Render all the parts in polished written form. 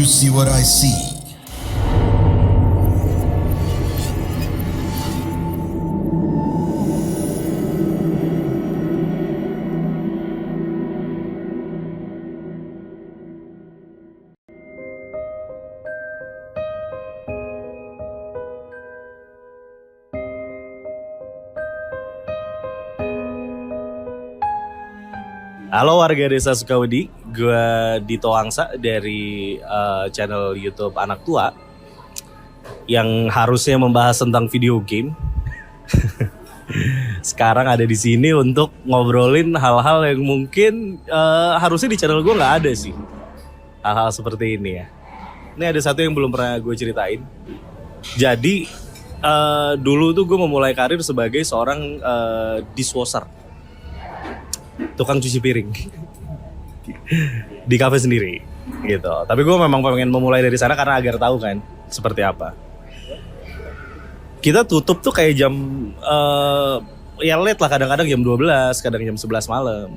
you see what I see? Halo warga desa Sukawedi, gue Dito Angsa dari channel YouTube Anak Tua yang harusnya membahas tentang video game. Sekarang ada di sini untuk ngobrolin hal-hal yang mungkin harusnya di channel gue nggak ada sih. Hal-hal seperti ini ya. Ini ada satu yang belum pernah gue ceritain. Jadi dulu tuh gue memulai karir sebagai seorang dishwasher. Tukang cuci piring di kafe sendiri gitu. Tapi gue memang pengen memulai dari sana karena agar tahu kan seperti apa. Kita tutup tuh kayak jam ya late lah, kadang-kadang jam 12, kadang jam 11 malam.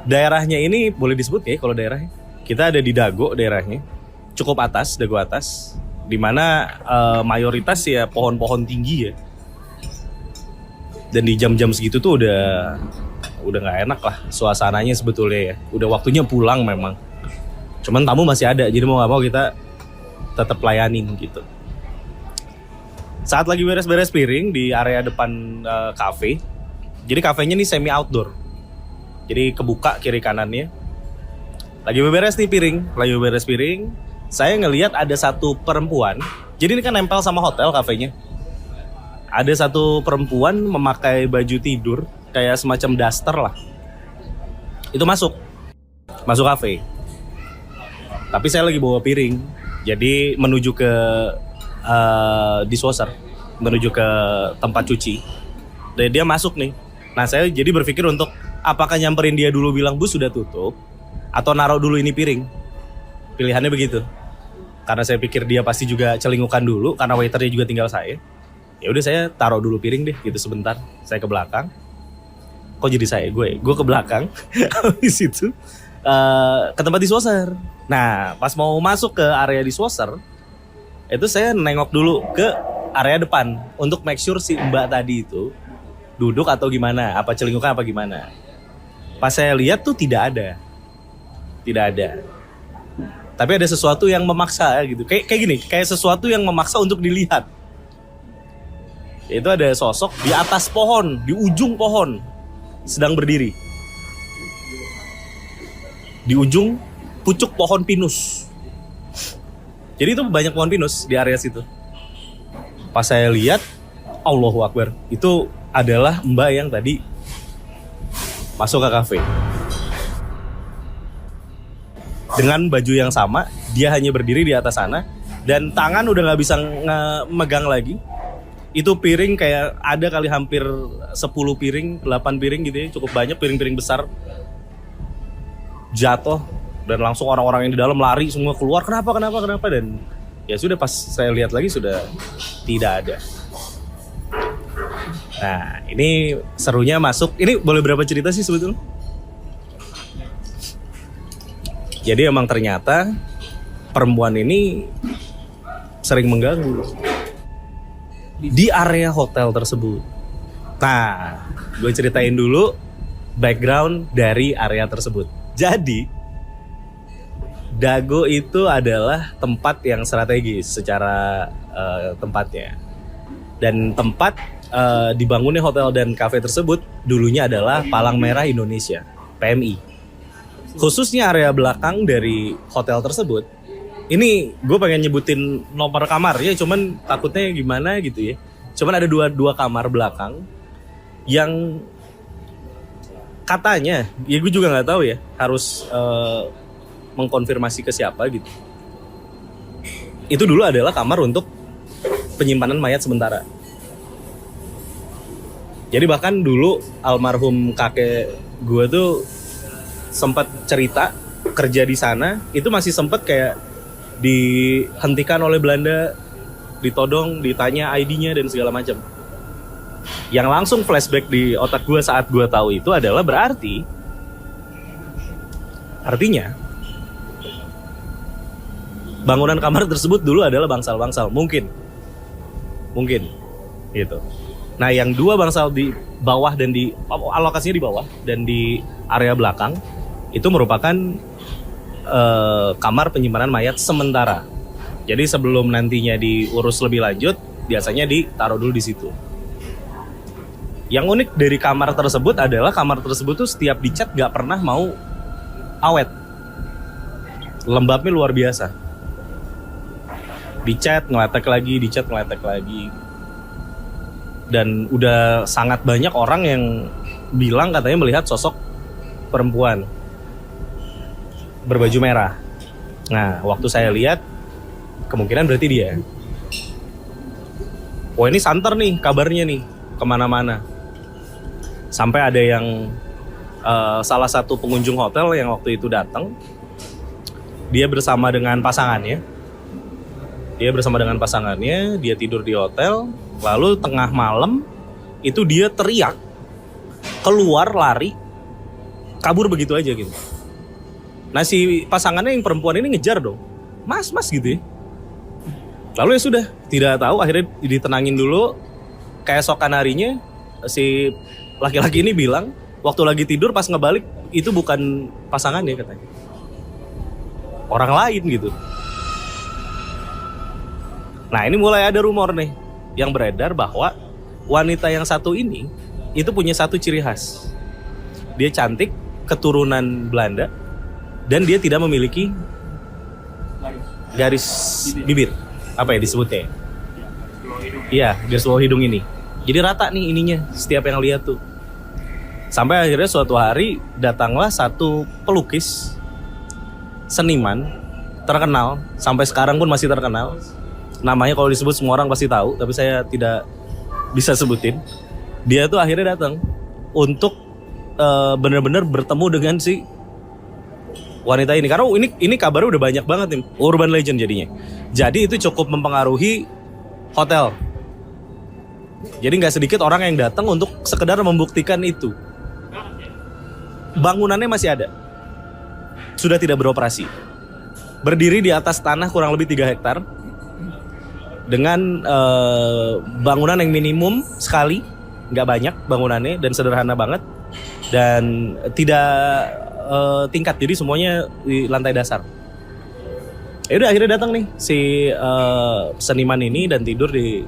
Daerahnya ini boleh disebut ya kalau daerahnya. Kita ada di Dago daerahnya. Cukup atas, Dago atas, di mana mayoritas ya pohon-pohon tinggi ya. Dan di jam-jam segitu tuh udah nggak enak lah suasananya sebetulnya ya. Udah waktunya pulang memang. Cuman tamu masih ada, jadi mau nggak mau kita tetap layanin gitu. Saat lagi beres-beres piring di area depan kafe. Jadi kafenya nih semi outdoor. Jadi kebuka kiri kanannya. Lagi beres nih piring, saya ngelihat ada satu perempuan. Jadi ini kan nempel sama hotel kafenya. Ada satu perempuan memakai baju tidur kayak semacam daster lah. Itu masuk kafe. Tapi saya lagi bawa piring, jadi menuju ke dishwasher, menuju ke tempat cuci. Dan dia masuk nih. Nah saya jadi berpikir untuk apakah nyamperin dia dulu bilang bu sudah tutup, atau naruh dulu ini piring. Pilihannya begitu. Karena saya pikir dia pasti juga celingukan dulu, karena waiternya juga tinggal saya. Ya udah saya taruh dulu piring deh gitu sebentar. Saya ke belakang. Kok jadi gue ke belakang. Habis itu ke tempat dishwasher. Nah pas mau masuk ke area dishwasher, itu saya nengok dulu ke area depan untuk make sure si mbak tadi itu duduk atau gimana, apa celingukan apa gimana. Pas saya lihat tuh tidak ada. Tapi ada sesuatu yang memaksa gitu. Kayak gini, kayak sesuatu yang memaksa untuk dilihat. Itu ada sosok di atas pohon, di ujung pohon, sedang berdiri. Di ujung pucuk pohon pinus. Jadi itu banyak pohon pinus di area situ. Pas saya lihat, Allahu Akbar, itu adalah mbak yang tadi masuk ke kafe. Dengan baju yang sama, dia hanya berdiri di atas sana, dan tangan udah gak bisa megang lagi. Itu piring kayak ada kali hampir 10 piring, 8 piring gitu ya, cukup banyak piring-piring besar. Jatuh dan langsung orang-orang yang di dalam lari semua keluar. Kenapa? Dan ya sudah pas saya lihat lagi sudah tidak ada. Nah, ini serunya masuk. Ini boleh berapa cerita sih sebetulnya? Jadi emang ternyata perempuan ini sering mengganggu di area hotel tersebut. Nah, gue ceritain dulu background dari area tersebut. Jadi, Dago itu adalah tempat yang strategis secara tempatnya. Dan tempat dibangunnya hotel dan kafe tersebut dulunya adalah Palang Merah Indonesia, PMI. Khususnya area belakang dari hotel tersebut. Ini gue pengen nyebutin nomor kamar ya, cuman takutnya gimana gitu ya. Cuman ada dua kamar belakang yang katanya, ya gue juga nggak tahu ya, harus mengkonfirmasi ke siapa gitu. Itu dulu adalah kamar untuk penyimpanan mayat sementara. Jadi bahkan dulu almarhum kakek gue tuh sempat cerita kerja di sana, itu masih sempat kayak dihentikan oleh Belanda, ditodong, ditanya ID-nya dan segala macam. Yang langsung flashback di otak gue saat gue tahu itu adalah artinya bangunan kamar tersebut dulu adalah bangsal-bangsal, mungkin gitu. Nah, yang 2 bangsal di bawah dan di alokasinya di bawah dan di area belakang itu merupakan kamar penyimpanan mayat sementara. Jadi sebelum nantinya diurus lebih lanjut, biasanya ditaruh dulu di situ. Yang unik dari kamar tersebut adalah kamar tersebut tuh setiap dicat gak pernah mau awet. Lembabnya luar biasa. Dicat, ngeletek lagi, dicat, ngeletek lagi. Dan udah sangat banyak orang yang bilang katanya melihat sosok perempuan berbaju merah. Nah, waktu saya lihat, kemungkinan berarti dia. Wah, ini santer nih kabarnya nih, kemana-mana. Sampai ada yang salah satu pengunjung hotel yang waktu itu datang, dia bersama dengan pasangannya. Dia tidur di hotel, lalu tengah malam itu dia teriak, keluar lari, kabur begitu aja gitu. Nah, si pasangannya yang perempuan ini ngejar dong, mas gitu ya. Lalu ya sudah, tidak tahu, akhirnya ditenangin dulu. Keesokan harinya si laki-laki ini bilang waktu lagi tidur pas ngebalik itu bukan pasangannya katanya, orang lain gitu. Nah, ini mulai ada rumor nih yang beredar bahwa wanita yang satu ini itu punya satu ciri khas. Dia cantik, keturunan Belanda, dan dia tidak memiliki garis bibir. Apa ya disebutnya? Iya, garis bawah hidung ini. Jadi rata nih ininya, setiap yang lihat tuh. Sampai akhirnya suatu hari datanglah satu pelukis, seniman terkenal, sampai sekarang pun masih terkenal. Namanya kalau disebut semua orang pasti tahu, tapi saya tidak bisa sebutin. Dia tuh akhirnya datang untuk benar-benar bertemu dengan si wanita ini. Karena ini kabarnya udah banyak banget nih, urban legend jadinya. Jadi itu cukup mempengaruhi hotel. Jadi nggak sedikit orang yang datang untuk sekedar membuktikan itu. Bangunannya masih ada, sudah tidak beroperasi. Berdiri di atas tanah kurang lebih 3 hektar. Dengan bangunan yang minimum sekali, nggak banyak bangunannya dan sederhana banget. Dan tidak tingkat, jadi semuanya di lantai dasar. Ya udah, akhirnya datang nih si seniman ini dan tidur di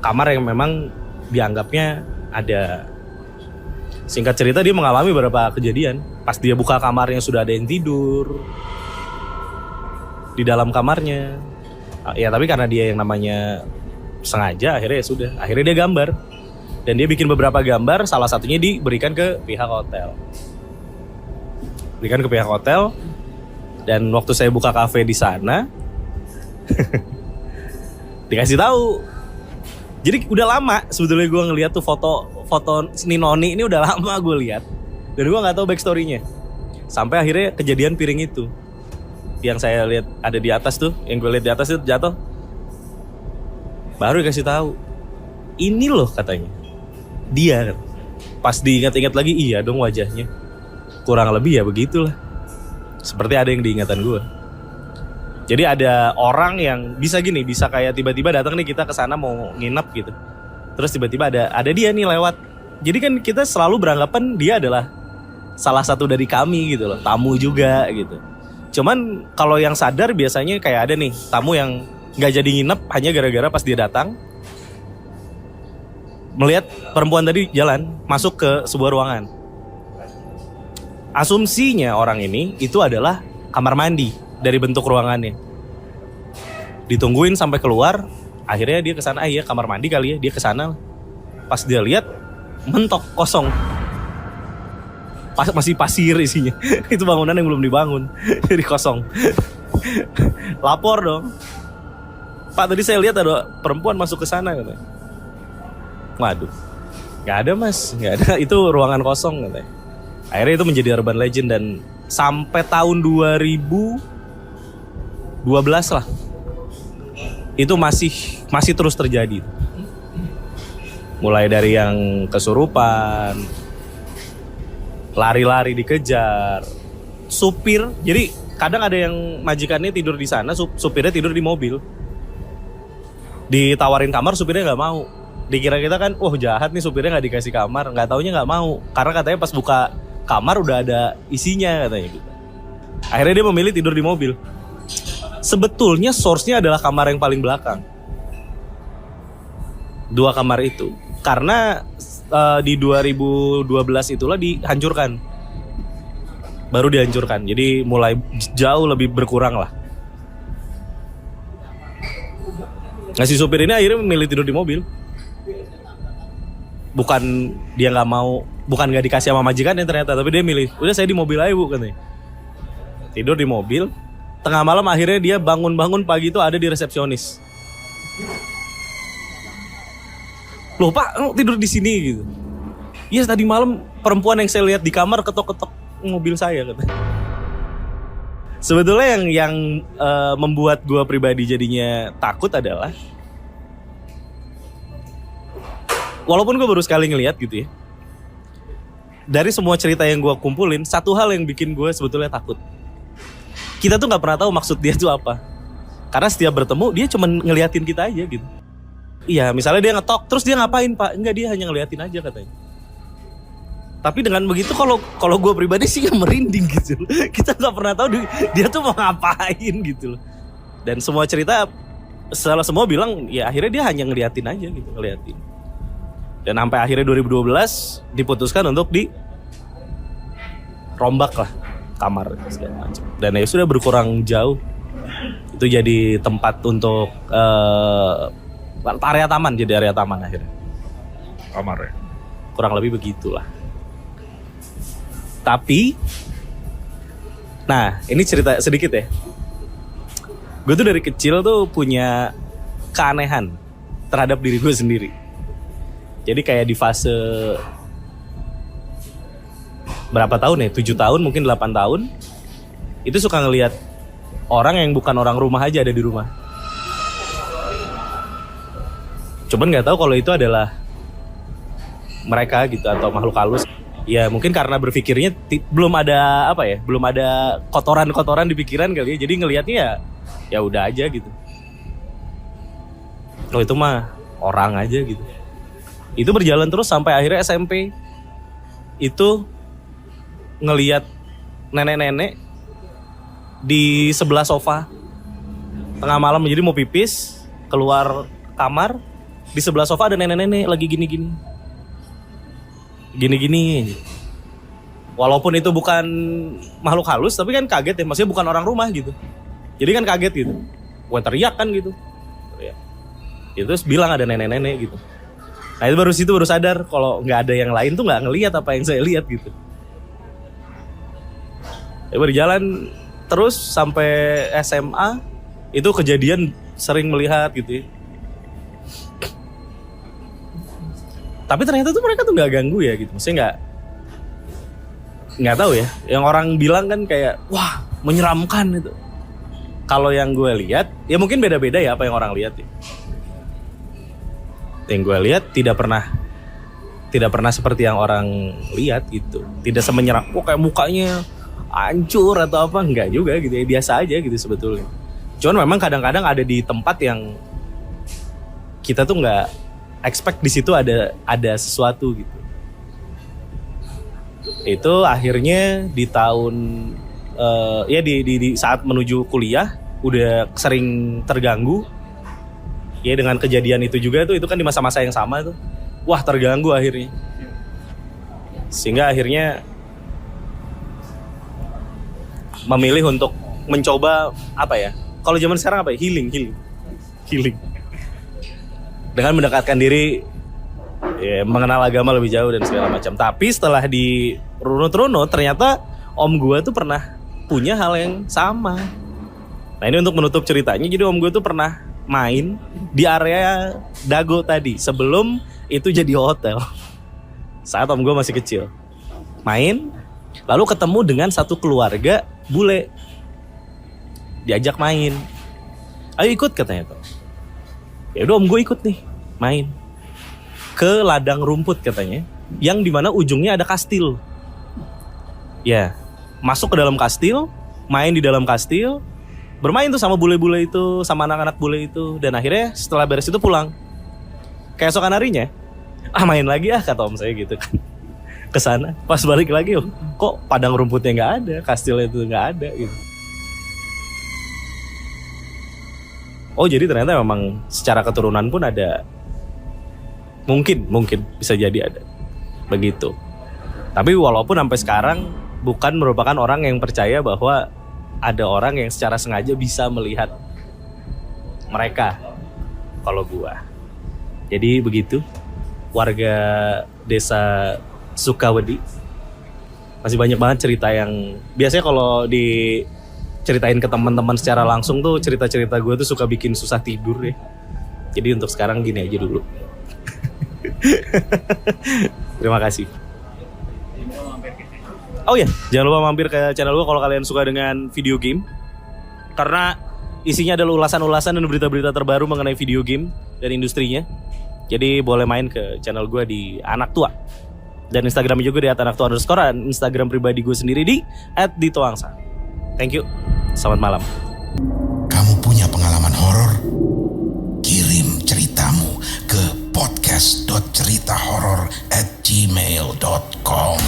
kamar yang memang dianggapnya ada. Singkat cerita, dia mengalami beberapa kejadian. Pas dia buka kamarnya sudah ada yang tidur di dalam kamarnya. Ya tapi karena dia yang namanya sengaja, akhirnya ya sudah. Akhirnya dia gambar. Dan dia bikin beberapa gambar, salah satunya diberikan ke pihak hotel. Dan waktu saya buka kafe di sana, dikasih tahu. Jadi udah lama sebetulnya gue ngeliat tuh foto Ninoni ini udah lama gue lihat. Dan gue nggak tahu backstorynya. Sampai akhirnya kejadian piring itu yang saya lihat ada di atas tuh, yang gue lihat di atas itu jatuh. Baru dikasih tahu. Ini loh katanya. Dia. Pas diingat-ingat lagi, iya dong wajahnya. Kurang lebih ya begitulah. Seperti ada yang diingatan gue. Jadi ada orang yang bisa gini, bisa kayak tiba-tiba datang nih, kita kesana mau nginep gitu. Terus tiba-tiba ada dia nih lewat. Jadi kan kita selalu beranggapan dia adalah salah satu dari kami gitu loh, tamu juga gitu. Cuman kalau yang sadar biasanya kayak ada nih tamu yang nggak jadi nginep hanya gara-gara pas dia datang melihat perempuan tadi jalan masuk ke sebuah ruangan. Asumsinya orang ini itu adalah kamar mandi dari bentuk ruangannya. Ditungguin sampai keluar, akhirnya dia kesana. Iya kamar mandi kali ya, dia kesana. Pas dia lihat mentok kosong. Masih pasir isinya. Itu bangunan yang belum dibangun. Jadi kosong. Lapor dong. Pak, tadi saya lihat ada perempuan masuk ke sana katanya. Waduh. Gak ada mas, gak ada. Itu ruangan kosong katanya. Akhirnya itu menjadi urban legend dan sampai tahun 2012 lah. Itu masih terus terjadi. Mulai dari yang kesurupan, lari-lari dikejar, supir. Jadi Kadang ada yang majikannya tidur di sana, supirnya tidur di mobil. Ditawarin kamar, supirnya nggak mau. Dikira kita kan, jahat nih supirnya nggak dikasih kamar. Nggak taunya nggak mau, karena katanya pas buka kamar udah ada isinya katanya gitu. Akhirnya dia memilih tidur di mobil. Sebetulnya source-nya adalah kamar yang paling belakang. 2 kamar itu. Karena di 2012 itulah dihancurkan. Baru dihancurkan. Jadi mulai jauh lebih berkurang lah. Nah, si supir ini akhirnya memilih tidur di mobil. Bukan dia nggak mau, bukan nggak dikasih sama majikannya ternyata, tapi dia milih, udah saya di mobil aja bu katanya. Tidur di mobil. Tengah malam akhirnya dia bangun pagi itu ada di resepsionis. Loh pak, tidur di sini gitu. Iya tadi malam perempuan yang saya lihat di kamar ketok-ketok mobil saya katanya. Sebetulnya yang membuat gue pribadi jadinya takut adalah, walaupun gue baru sekali ngelihat gitu ya, dari semua cerita yang gue kumpulin, satu hal yang bikin gue sebetulnya takut. Kita tuh nggak pernah tahu maksud dia tuh apa. Karena setiap bertemu dia cuma ngeliatin kita aja gitu. Iya, misalnya dia ngetok, terus dia ngapain pak? Enggak, dia hanya ngeliatin aja katanya. Tapi dengan begitu kalau gue pribadi sih merinding gitu. Kita nggak pernah tahu dia tuh mau ngapain gitu loh. Dan semua cerita, semua bilang ya akhirnya dia hanya ngeliatin aja gitu, ngeliatin. Dan sampai akhirnya 2012 diputuskan untuk dirombak lah kamar segala macam. Dan ya sudah berkurang jauh. Itu jadi tempat untuk area taman, jadi area taman akhirnya. Kamarnya. Kurang lebih begitulah. Tapi, nah ini cerita sedikit ya. Gue tuh dari kecil tuh punya keanehan terhadap diri gue sendiri. Jadi kayak di fase berapa tahun ya? 7 tahun, mungkin 8 tahun. Itu suka ngelihat orang yang bukan orang rumah aja ada di rumah. Cuman nggak tahu kalau itu adalah mereka gitu atau makhluk halus. Ya mungkin karena berpikirnya belum ada belum ada kotoran-kotoran di pikiran kali ya. Jadi ngelihatnya ya udah aja gitu. Oh itu mah orang aja gitu. Itu berjalan terus sampai akhirnya SMP. Itu ngelihat nenek-nenek di sebelah sofa. Tengah malam jadi mau pipis, keluar kamar, di sebelah sofa ada nenek-nenek lagi gini-gini. Gini-gini. Walaupun itu bukan makhluk halus, tapi kan kaget ya, maksudnya bukan orang rumah gitu. Jadi kan kaget gitu. Gue teriak kan gitu. Teriak. Itu terus bilang ada nenek-nenek gitu. Nah itu baru sadar kalau nggak ada yang lain tuh nggak ngelihat apa yang saya lihat gitu. Ya berjalan terus sampai SMA itu kejadian sering melihat gitu ya. Tapi ternyata tuh mereka tuh nggak ganggu ya gitu. Maksudnya nggak tahu ya. Yang orang bilang kan kayak wah menyeramkan itu. Kalau yang gue lihat ya mungkin beda-beda ya apa yang orang lihat ya. Yang gue lihat tidak pernah seperti yang orang lihat gitu. Tidak semenyeram, kayak mukanya hancur atau apa, enggak juga gitu ya, biasa aja gitu sebetulnya. Cuman memang kadang-kadang ada di tempat yang kita tuh nggak expect di situ ada sesuatu gitu. Itu akhirnya di tahun di saat menuju kuliah udah sering terganggu. Ya dengan kejadian itu juga itu kan di masa-masa yang sama tuh. Wah, terganggu akhirnya. Sehingga akhirnya memilih untuk mencoba apa ya? Kalau zaman sekarang apa ya? Healing. Dengan mendekatkan diri ya, mengenal agama lebih jauh dan segala macam. Tapi setelah di runut-runut ternyata om gue tuh pernah punya hal yang sama. Nah, ini untuk menutup ceritanya. Jadi om gue tuh pernah main di area Dago tadi sebelum itu jadi hotel. Saat om gue masih kecil main, lalu ketemu dengan satu keluarga bule, diajak main, ayo ikut katanya tuh. Ya udah om gue ikut nih main ke ladang rumput katanya, yang dimana ujungnya ada kastil. Ya masuk ke dalam kastil, main di dalam kastil, bermain tuh sama bule-bule itu, sama anak-anak bule itu, dan akhirnya setelah beres itu pulang. Keesokan harinya, main lagi kata om saya gitu kan. Kesana, pas balik lagi, kok padang rumputnya nggak ada, kastilnya itu nggak ada gitu. Oh jadi ternyata memang secara keturunan pun ada, mungkin bisa jadi ada begitu. Tapi walaupun sampai sekarang bukan merupakan orang yang percaya bahwa ada orang yang secara sengaja bisa melihat mereka kalau gua. Jadi begitu warga desa Sukawedi. Masih banyak banget cerita yang biasanya kalau diceritain ke teman-teman secara langsung tuh cerita-cerita gue tuh suka bikin susah tidur ya. Jadi untuk sekarang gini aja dulu. Terima kasih. Oh ya, jangan lupa mampir ke channel gue kalau kalian suka dengan video game. Karena isinya adalah ulasan-ulasan dan berita-berita terbaru mengenai video game dan industrinya. Jadi boleh main ke channel gue di Anak Tua. Dan Instagramnya juga di @anaktua_. Instagram pribadi gue sendiri di @ditoangsa. Thank you. Selamat malam. Kamu punya pengalaman horor? Kirim ceritamu ke podcast.ceritahoror@gmail.com.